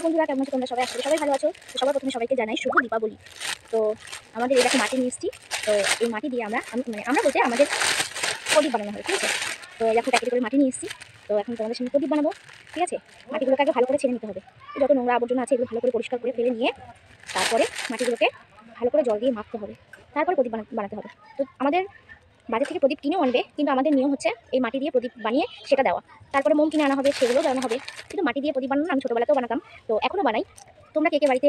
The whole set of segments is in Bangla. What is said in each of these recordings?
বন্ধুরা কেমন আছো তোমরা সবাই? আসলে সবাই ভালো আছো। তো সবার প্রথমে সবাইকে জানাই শুভ দীপাবলি। তো আমাদের এই দেখো মাটি নিয়ে এসেছি। তো এই মাটি দিয়ে আমরা বলতে আমাদের প্রদীপ বানানো হয়, ঠিক আছে? তো এখন প্যাকেট করে মাটি নিয়ে এসেছি। তো এখন তোমাদের সামনে প্রদীপ বানাবো, ঠিক আছে? মাটিগুলোকে আগে ভালো করে ছেড়ে নিতে হবে। যত নোংরা আবর্জনা আছে এগুলো ভালো করে পরিষ্কার করে ফেলে নিয়ে তারপরে মাটিগুলোকে ভালো করে জল দিয়ে মাখতে হবে, তারপরে প্রদীপ বানাতে হবে। তো আমাদের বাজার থেকে প্রদীপ কিনেও আনবে, কিন্তু আমাদের নিয়ম হচ্ছে এই মাটি দিয়ে প্রদীপ বানিয়ে সেটা দেওয়া। তারপরে মোম কিনে আনা হবে, সেগুলোও জ্বালানো হবে। কিন্তু মাটি দিয়ে প্রদীপ বানানো আমি ছোটোবেলাতেও বানাতাম, তো এখনও বানাই। তোমরা কে কে বাড়িতে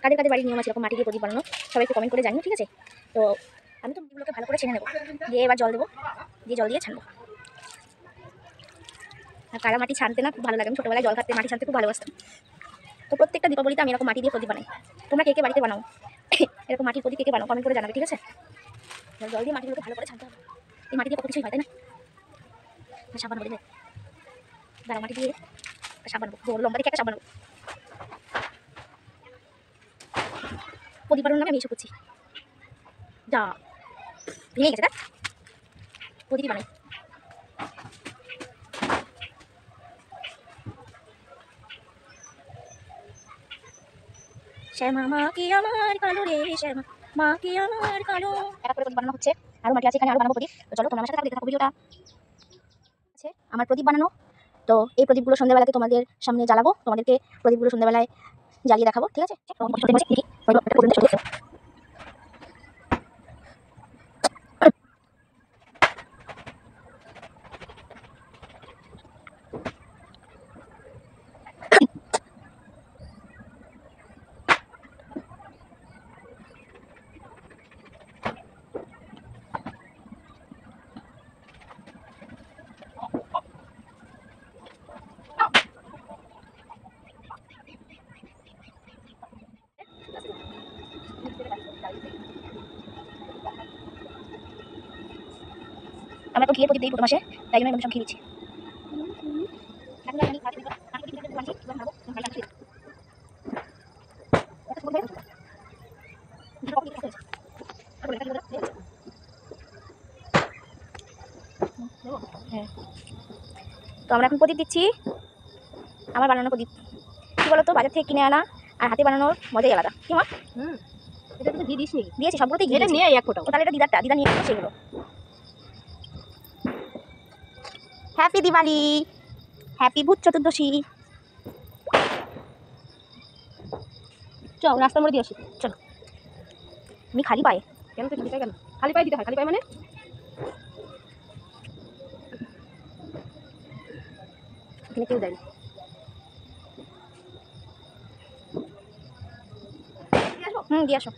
কাদের কাদের বাড়ির নিয়ম আছে এরকম মাটি দিয়ে প্রদীপ বানানো, সবাই একটু কমেন্ট করে জানিও, ঠিক আছে? তো আমি তো মাটিগুলোকে ভালো করে ছেনে নেবো, দিয়ে এবার জল দেবো, দিয়ে জল দিয়ে ছানবো। আর কারা মাটি ছানতে না খুব ভালো লাগে, আমি ছোটোবেলায় জল খাতে মাটি ছানতে খুব ভালোবাসতাম। তো প্রত্যেকটা দীপাবলিতে আমি এরকম মাটি দিয়ে প্রদীপ বানাই। তোমরা কে কে বাড়িতে বানাও এরকম মাটির প্রদীপ কে কে বানাও কমেন্ট করে জানাবে, ঠিক আছে? জল দিয়ে মাটিগুলোকে ভালো করে ছানতে হবে। এই মাটি দিয়ে কত কিছুই হয়, তাই না? সাবান বলে দাঁড়া, মাটি দিয়ে সাবান লম্বা দেখে একটা সাবান প্রদীপ বানানোর নামে আমি এসব করছি। যা ভেঙে গেছে, প্রদীপ বানাই। শ্যামা মা কি আমার কালো রে, শ্যামা মা কি আমার কালো। একটা করে প্রদীপ বানানো হচ্ছে, আরো মাটি আছে এখানে, আরো বানাবো প্রদীপ। তো চলো তোমার সাথে দেখতে থাকো ভিডিওটা। আছে আমার প্রদীপ বানানো। তো এই প্রদীপগুলো সন্ধ্যাবেলাতে তোমাদের সামনে জ্বালাবো, তোমাদেরকে প্রদীপগুলো সন্ধ্যাবেলায় জ্বালিয়ে দেখাবো, ঠিক আছে? আমরা তো ঘিয়ে প্রদীপ দিই প্রথম মাসে, তাই জন্য সব ঘি দিচ্ছি। হ্যাঁ, তো আমরা এখন প্রদীপ দিচ্ছি। আমার বানানো প্রদীপ কি বলতো, বাজার থেকে কিনে আনা আর হাতে বানানোর মজাই আলাদা। কি মা? এটা কিন্তু দিয়ে দিসনি? দিয়েছি, সবগুলোতেই ঘি নিয়ে এক ফোঁটা। তাহলে এটা দিদা নিয়ে আসো সেগুলো। হ্যাপি দিওয়ালি, হ্যাপি ভূত চতুর্দশী। চল রাস্তার মোড়ে দিয়ে আসি, চলো। আমি খালি পায়ে কেন? তো খালি পায়ে কেন? খালি পায়ে দিতে হয়, খালি পায়ে মানে এখানে কেউ দেয়নি। দিয়ে আসো।